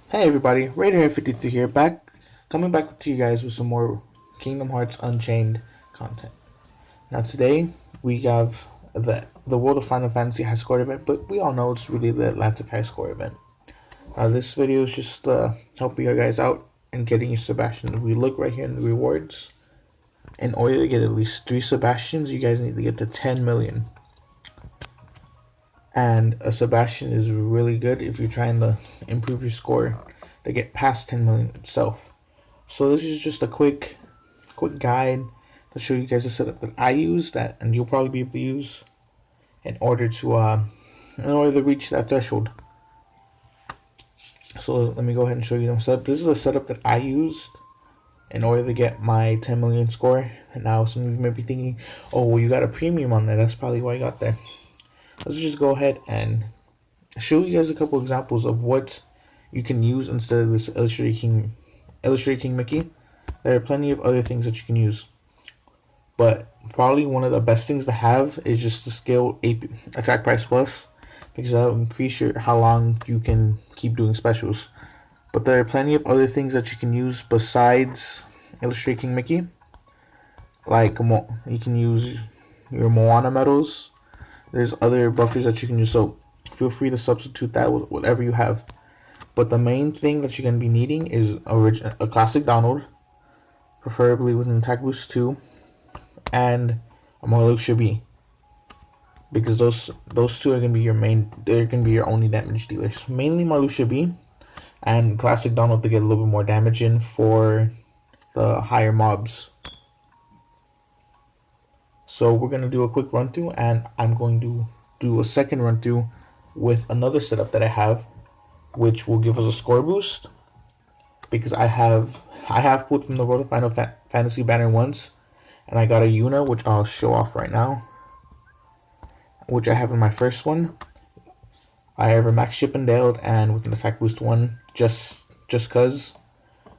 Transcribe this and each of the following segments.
Hey everybody, Raider 53 here, coming back to you guys with some more Kingdom Hearts Unchained content. Now today we have the World of Final Fantasy High Score event, but we all know it's really the Atlantic High Score event. This video is just helping you guys out and getting you Sebastian. If we look right here in the rewards, in order to get at least 3 Sebastians, you guys need to get to 10 million. And a Sebastian is really good if you're trying to improve your score to get past 10 million itself. So this is just a quick guide to show you guys the setup that I use and you'll probably be able to use in order to reach that threshold. So let me go ahead and show you the setup. This is the setup that I used in order to get my 10 million score. And now some of you may be thinking, oh, well, you got a premium on there. That's probably why you got there. Let's just go ahead and show you guys a couple examples of what you can use instead of this Illustrator King Mickey. There are plenty of other things that you can use, but probably one of the best things to have is just the scale attack price plus, because that will increase how long you can keep doing specials. But there are plenty of other things that you can use besides Illustrator King Mickey. Like you can use your Moana medals. There's other buffers that you can use, so feel free to substitute that with whatever you have. But the main thing that you're going to be needing is a classic Donald, preferably with an attack boost 2, and a Marluxia B, because those two are going to be they're going to be your only damage dealers. Mainly Marluxia B and classic Donald to get a little bit more damage in for the higher mobs. So we're going to do a quick run through, and I'm going to do a second run through with another setup that I have, which will give us a score boost, because I have pulled from the World of Final Fantasy banner once, and I got a Yuna, which I'll show off right now, which I have in my first one. I have a max Chippendale and with an attack boost 1, just cause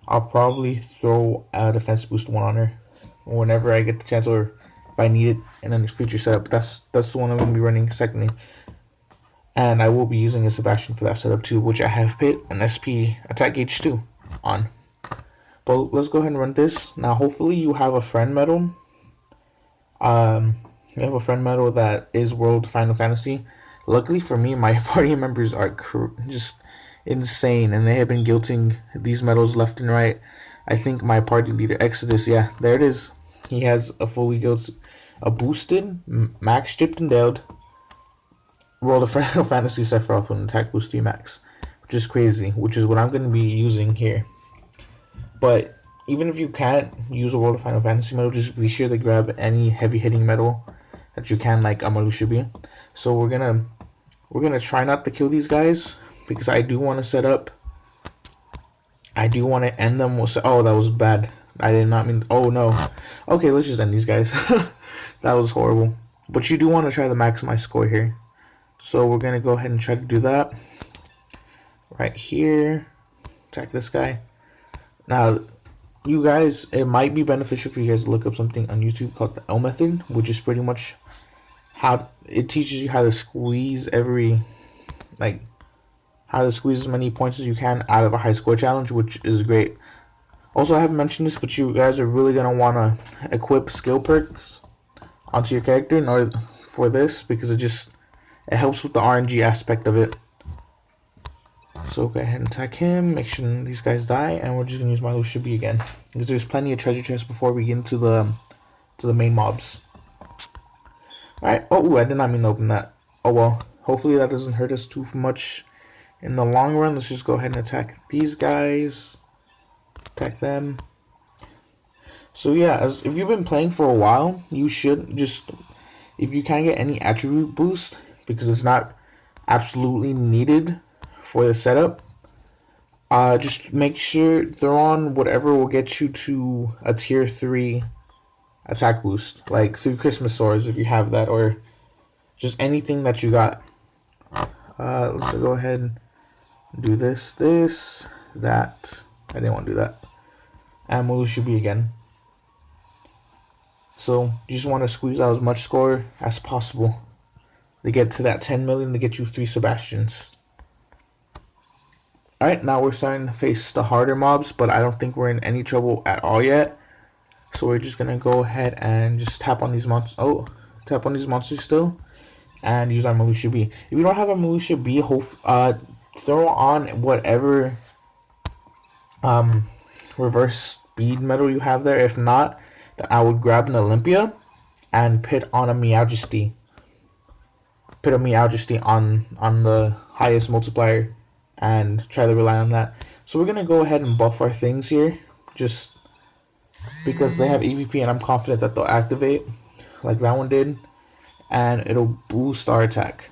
I'll probably throw a defense boost 1 on her whenever I get the chance, or if I need it in a future setup. That's the one I'm going to be running secondly. And I will be using a Sebastian for that setup too, which I have put an SP attack gauge 2 on. But let's go ahead and run this. Now hopefully you have a friend medal. You have a friend medal that is World Final Fantasy. Luckily for me, my party members are just insane, and they have been guilting these medals left and right. I think my party leader, Exodus, yeah, there it is. He has a boosted, max Chippendale World of Final Fantasy Sephiroth with an attack boost 3 max, which is crazy, which is what I'm going to be using here. But even if you can't use a World of Final Fantasy medal, just be sure to grab any heavy hitting medal that you can, like Amalusha B. So we're gonna try not to kill these guys, because I do want to set up. I do want to end them with. Oh, that was bad. I did not mean. Oh no. Okay, let's just end these guys. That was horrible. But you do want to try to maximize score here. So we're gonna go ahead and try to do that. Right here. Attack this guy. Now, you guys, it might be beneficial for you guys to look up something on YouTube called the L method, which is pretty much how it teaches you how to squeeze how to squeeze as many points as you can out of a high score challenge, which is great. Also, I haven't mentioned this, but you guys are really gonna want to equip skill perks onto your character in order for this, because it helps with the RNG aspect of it. So go ahead and attack him, make sure these guys die, and we're just gonna use my Lucia B again, because there's plenty of treasure chests before we get into the main mobs. Alright, oh, I did not mean to open that. Oh well, hopefully that doesn't hurt us too much in the long run. Let's just go ahead and attack these guys. Attack them. So yeah, if you've been playing for a while, you should just, if you can get any attribute boost, because it's not absolutely needed for the setup, just make sure throw on whatever will get you to a tier 3 attack boost, like 3 Christmas swords if you have that, or just anything that you got. Let's go ahead and do this, that. I didn't want to do that. And Malusha B again. So you just want to squeeze out as much score as possible to get to that 10 million to get you 3 Sebastians. Alright. Alright, now we're starting to face the harder mobs, but I don't think we're in any trouble at all yet. So we're just gonna go ahead and just tap on these monsters. Oh, tap on these monsters still, and use our Militia B. If you don't have a Militia B, throw on whatever reverse speed medal you have there. If not, then I would grab an Olympia and put on a Meowjesty. Put a Meowjesty on the highest multiplier and try to rely on that. So we're gonna go ahead and buff our things here, just because they have EVP and I'm confident that they'll activate like that one did, and it'll boost our attack.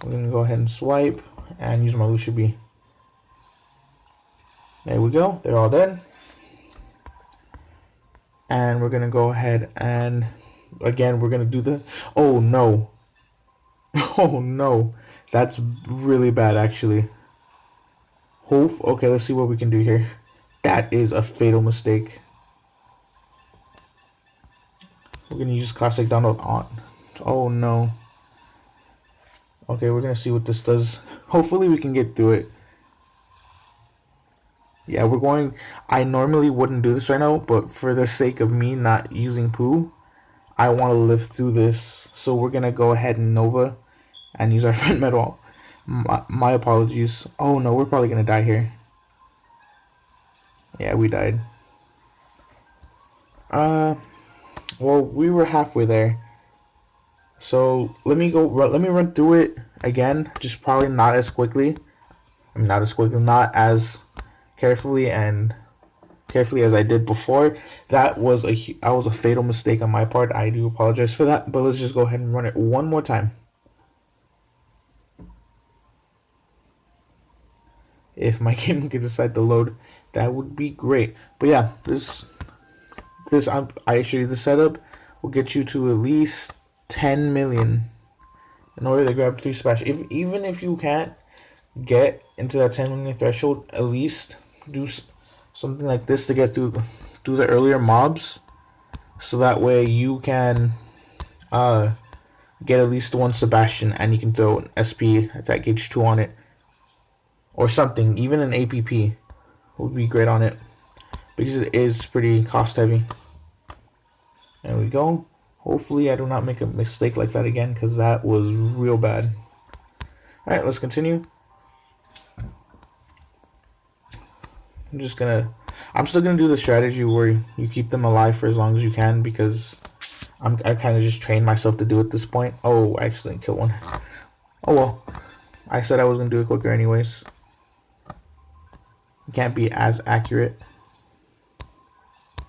We're gonna go ahead and swipe and use my Lucia B. There we go, they're all dead. And we're gonna go ahead and again we're gonna do the oh no. Oh no. That's really bad actually. Okay, let's see what we can do here. That is a fatal mistake. We're gonna use classic download on. Oh no. Okay, we're gonna see what this does. Hopefully we can get through it. Yeah, we're going. I normally wouldn't do this right now, but for the sake of me not using poo, I want to live through this. So we're gonna go ahead and Nova and use our friend medal. My apologies. Oh no, we're probably gonna die here. Yeah, we died. Well, we were halfway there. So let me run through it again. Just probably not as quickly. Not as carefully as I did before. That was a fatal mistake on my part. I do apologize for that. But let's just go ahead and run it one more time. If my game can decide to load, that would be great. But yeah, I show you the setup will get you to at least 10 million in order to grab 3 splash. Even if you can't get into that 10 million threshold, at least do something like this to get through the earlier mobs, so that way you can get at least one Sebastian and you can throw an SP attack gauge 2 on it or something. Even an APP would be great on it because it is pretty cost heavy. There we go. Hopefully I do not make a mistake like that again, because that was real bad. Alright, let's continue. I'm still gonna do the strategy where you keep them alive for as long as you can, because I kind of just trained myself to do it at this point. Oh, I accidentally killed one. Oh well. I said I was gonna do it quicker anyways. It can't be as accurate.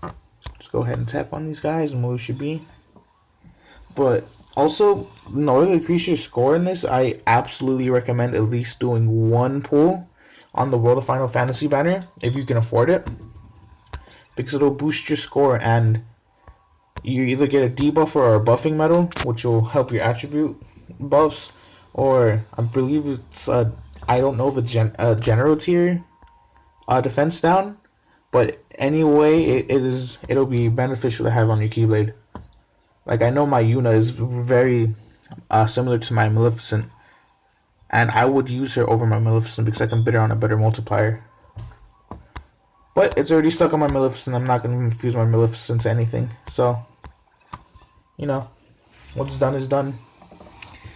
Let's go ahead and tap on these guys and Militia B. But also, in order to increase your score in this, I absolutely recommend at least doing one pull on the World of Final Fantasy banner if you can afford it, because it'll boost your score and you either get a debuff or a buffing medal, which will help your attribute buffs, or I believe it's I don't know if it's a general tier defense down, but anyway, it'll be beneficial to have on your Keyblade. Like, I know my Yuna is very similar to my Maleficent, and I would use her over my Maleficent because I can bid her on a better multiplier. But it's already stuck on my Maleficent. I'm not going to infuse my Maleficent to anything. So, you know, what's done is done.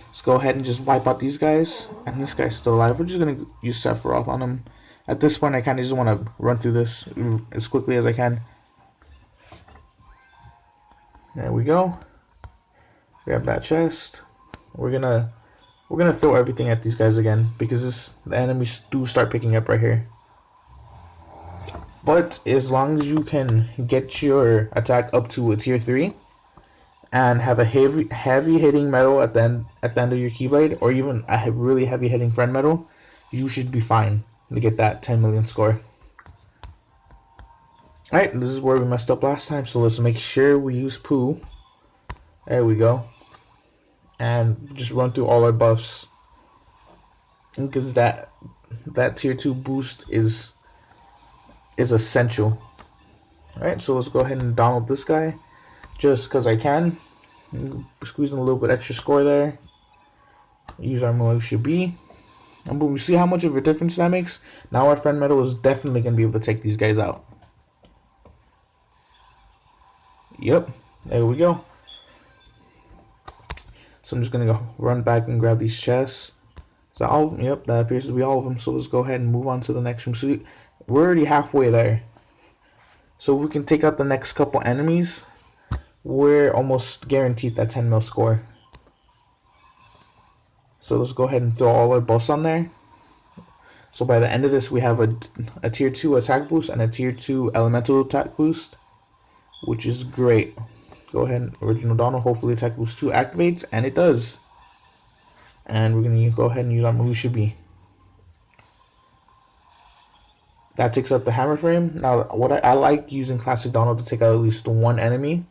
Let's go ahead and just wipe out these guys. And this guy's still alive. We're just going to use Sephiroth on him. At this point, I kind of just want to run through this as quickly as I can. There we go. Grab that chest. We're gonna throw everything at these guys again, because the enemies do start picking up right here. But as long as you can get your attack up to a tier 3 and have a heavy hitting medal at the end of your Keyblade, or even a really heavy hitting friend medal, you should be fine to get that 10 million score. Alright, this is where we messed up last time, so let's make sure we use Pooh. There we go. And just run through all our buffs, because that tier 2 boost is essential. Alright, so let's go ahead and download this guy, just because I can. Squeeze in a little bit extra score there. Use our Militia B. And boom, you see how much of a difference that makes? Now our friend metal is definitely going to be able to take these guys out. Yep, there we go. So I'm just going to go run back and grab these chests. Is that all of them? Yep, that appears to be all of them. So let's go ahead and move on to the next room. So we're already halfway there. So if we can take out the next couple enemies, we're almost guaranteed that 10 mil score. So let's go ahead and throw all our buffs on there. So by the end of this, we have a tier 2 attack boost and a tier 2 elemental attack boost, which is great. Go ahead, original Donald. Hopefully attack boost 2 activates, and it does. And we're going to go ahead and use our Militia B. That takes out the hammer frame. Now, what I like using classic Donald to take out at least one enemy,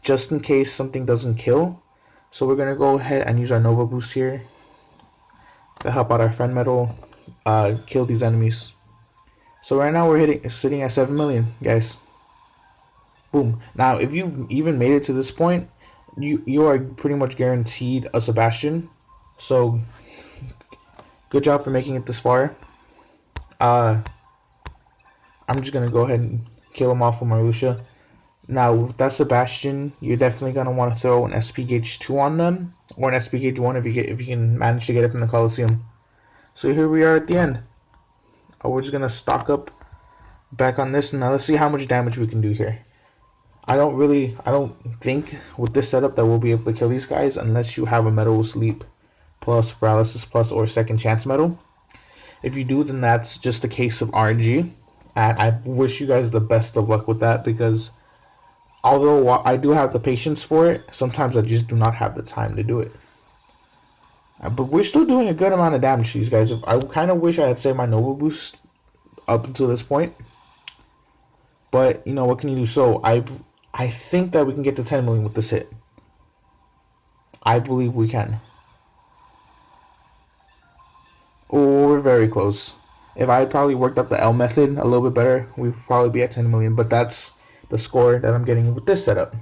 just in case something doesn't kill. So we're going to go ahead and use our Nova boost here to help out our friend metal kill these enemies. So right now we're sitting at 7 million, guys. Boom. Now, if you've even made it to this point, you are pretty much guaranteed a Sebastian. So, good job for making it this far. I'm just gonna go ahead and kill him off with my Lucia. Now, with that Sebastian, you're definitely gonna want to throw an SP gauge 2 on them, or an SP gauge 1 if you can manage to get it from the Coliseum. So here we are at the end. We're just gonna stock up back on this, and now let's see how much damage we can do here. I don't think with this setup that we'll be able to kill these guys unless you have a Metal Sleep plus, Paralysis plus, or Second Chance Metal. If you do, then that's just a case of RNG. And I wish you guys the best of luck with that, because although I do have the patience for it, sometimes I just do not have the time to do it. But we're still doing a good amount of damage to these guys. I kind of wish I had saved my Nova boost up until this point. But, you know, what can you do? So, I think that we can get to 10 million with this hit. I believe we can. Oh, we're very close. If I had probably worked out the L method a little bit better, we'd probably be at 10 million. But that's the score that I'm getting with this setup.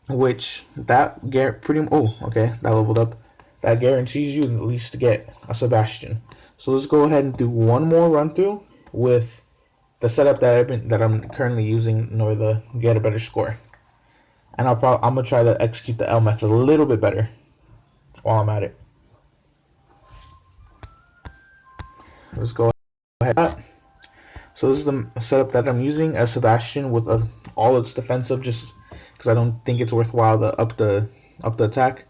Which, that okay, that leveled up. That guarantees you at least to get a Sebastian. So let's go ahead and do one more run through with the setup that I'm currently using in order to get a better score. And I'm gonna try to execute the L method a little bit better while I'm at it. Let's go ahead. So this is the setup that I'm using: a Sebastian with all its defensive, just because I don't think it's worthwhile to up the attack,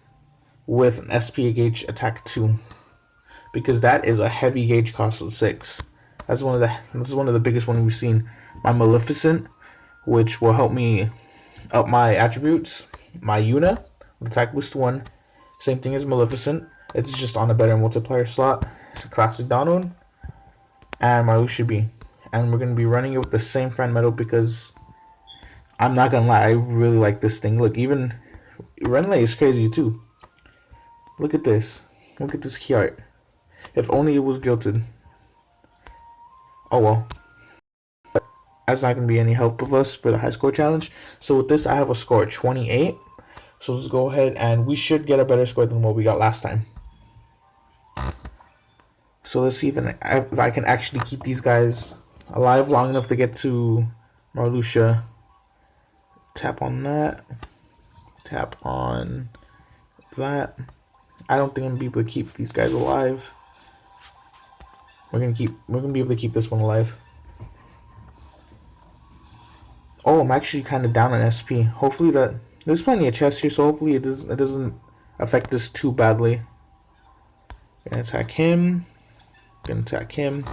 with an SP gauge attack 2, because that is a heavy gauge cost of 6. This is one of the biggest ones we've seen. My Maleficent, which will help me up my attributes. My Yuna, attack boost 1, same thing as Maleficent. It's just on a better multiplier slot. It's a classic Donald. And my Lucia B. And we're gonna be running it with the same friend metal, because I'm not gonna lie, I really like this thing. Look, even Renley is crazy too. Look at this. Look at this key art. If only it was gilded. Oh well. That's not going to be any help of us for the high score challenge. So with this, I have a score of 28. So let's go ahead, and we should get a better score than what we got last time. So let's see if I can actually keep these guys alive long enough to get to Marluxia. Tap on that. Tap on that. I don't think I'm going to be able to keep these guys alive. We're gonna be able to keep this one alive. Oh, I'm actually kind of down on SP. Hopefully there's plenty of chests here, so hopefully it doesn't affect us too badly. Gonna attack him. Gonna attack him.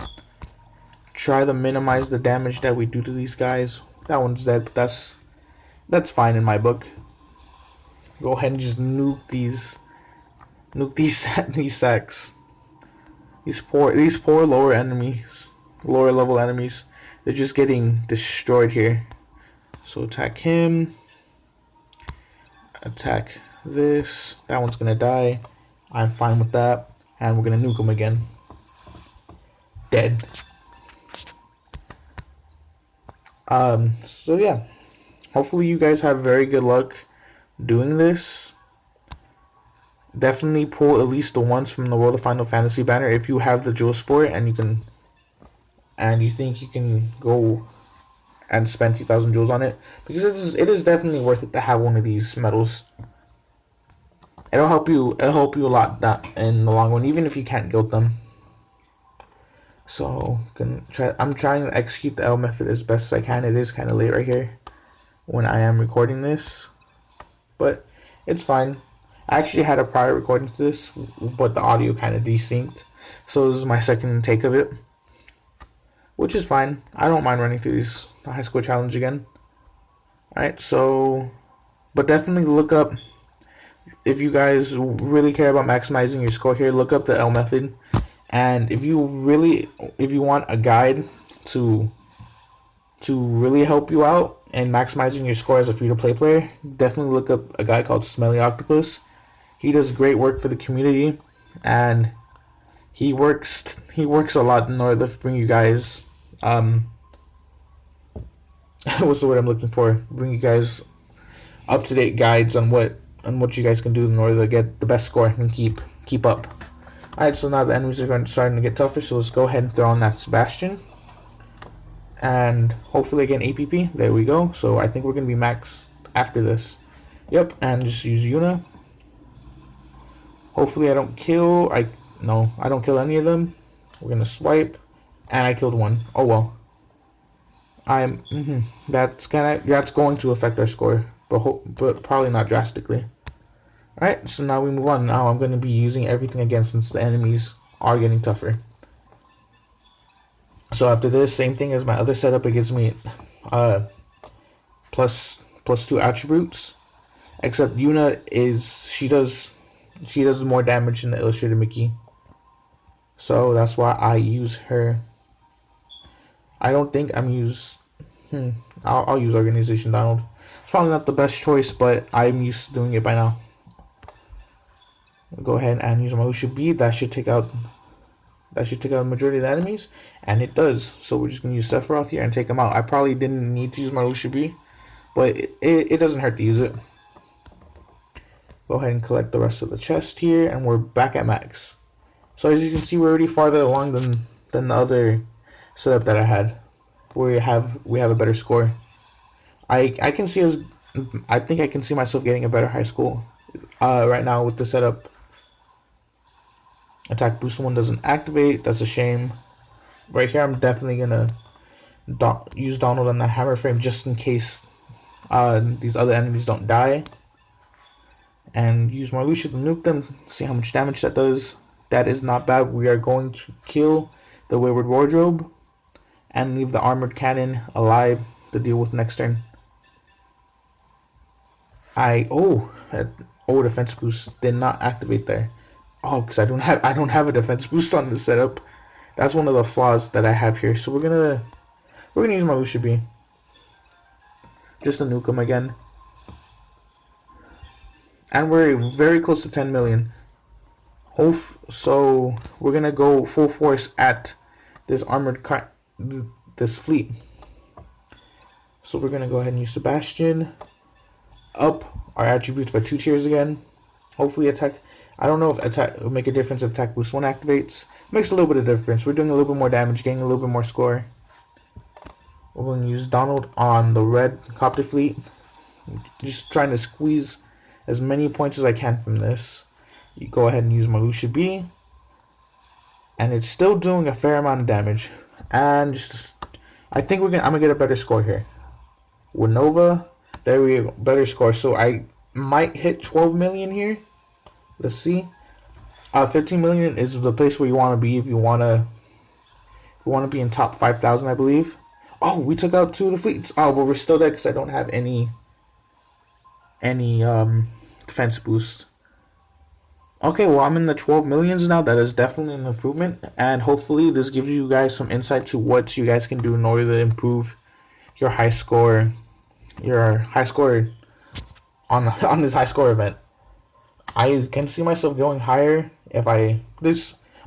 Try to minimize the damage that we do to these guys. That one's dead, but that's fine in my book. Go ahead and just nuke these sacks. These poor lower level enemies. They're just getting destroyed here. So attack him. Attack this. That one's gonna die. I'm fine with that. And we're gonna nuke him again. Dead. So yeah. Hopefully you guys have very good luck doing this. definitely pull at least the ones from the World of Final Fantasy banner if you have the jewels for it, and you think you can go and spend 2,000 jewels on it, because it is definitely worth it to have one of these medals. It'll help you a lot that in the long run, even if you can't guild them. So I'm trying to execute the L method as best as I can. It is kind of late right here when I am recording this, but it's fine. I actually had a prior recording to this, but the audio kind of desynced, so this is my second take of it, which is fine. I don't mind running through this high score challenge again. Alright, so, but definitely look up, if you guys really care about maximizing your score here, look up the L method. And if you want a guide to really help you out in maximizing your score as a free-to-play player, definitely look up a guy called Smelly Octopus. He does great work for the community, and he works a lot in order to bring you guys what's the word I'm looking for? Bring you guys up-to-date guides on what you guys can do in order to get the best score and keep up. Alright, so now the enemies are starting to get tougher, so let's go ahead and throw on that Sebastian. And hopefully again APP. There we go. So I think we're going to be max after this. Yep, and just use Yuna. Hopefully I don't kill. I don't kill any of them. We're going to swipe. And I killed one. Oh well. That's going to affect our score, but probably not drastically. Alright, so now we move on. Now I'm going to be using everything again since the enemies are getting tougher. So after this, same thing as my other setup, it gives me plus 2 attributes. Except Yuna she does more damage than the Illustrator Mickey. So that's why I use her. I don't think I'm I'll use Organization Donald. It's probably not the best choice, but I'm used to doing it by now. I'll go ahead and use my Lucia B. That should take out the majority of the enemies, and it does. So we're just gonna use Sephiroth here and take him out. I probably didn't need to use my Lucia B, but it doesn't hurt to use it. Go ahead and collect the rest of the chest here, and we're back at max. So as you can see, we're already farther along than the other setup that I had. We have a better score. I think I can see myself getting a better high score right now with the setup. Attack boost 1 doesn't activate. That's a shame. Right here, I'm definitely gonna use Donald on the hammer frame just in case these other enemies don't die. And use Marluxia to nuke them. See how much damage that does. That is not bad. We are going to kill the Wayward Wardrobe and leave the Armored Cannon alive to deal with next turn. Defense boost did not activate there. Oh, because I don't have a defense boost on this setup. That's one of the flaws that I have here. So we're gonna use my Lucia B. Just to nuke him again. And we're very close to 10 million. So we're gonna go full force at this this fleet. So we're gonna go ahead and use Sebastian. Up our attributes by 2 tiers again. Hopefully attack. I don't know if attack will make a difference if attack boost 1 activates. Makes a little bit of difference. We're doing a little bit more damage, getting a little bit more score. We're going to use Donald on the red copter fleet. Just trying to squeeze as many points as I can from this. You go ahead and use my Lucia B. And it's still doing a fair amount of damage. And I think I'm going to get a better score here. With Nova, there we go, better score. So I might hit 12 million here. Let's see. 15 million is the place where you want to be if you want to be in top 5,000, I believe. Oh, we took out 2 of the fleets. Oh, but we're still dead because I don't have any defense boost. Okay, well, I'm in the 12 millions now. That is definitely an improvement, and hopefully this gives you guys some insight to what you guys can do in order to improve your high score on this high score event. I can see myself going higher if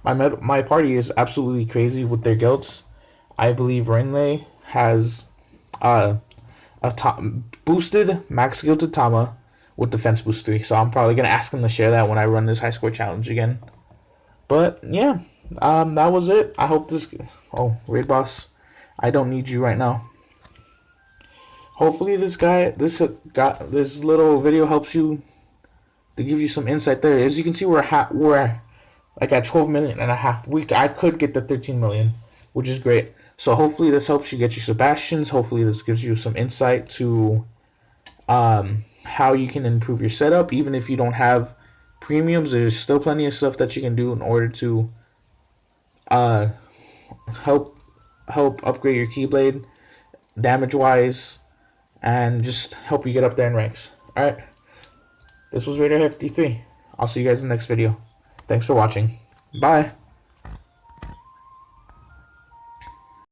my party is absolutely crazy with their guilds. I believe Renley has a boosted max gilded Tama with Defense Boost 3. So I'm probably gonna ask him to share that when I run this high score challenge again. But yeah, that was it. I hope this. Oh, Raid Boss, I don't need you right now. Hopefully this little video helps you to give you some insight there. As you can see, we're like at 12 million and a half. I could get the 13 million, which is great. So hopefully this helps you get your Sebastians. Hopefully this gives you some insight to how you can improve your setup. Even if you don't have premiums, there's still plenty of stuff that you can do in order to help upgrade your Keyblade damage wise and just help you get up there in ranks. Alright, this was Raider 53. I'll see you guys in the next video. Thanks for watching. Bye.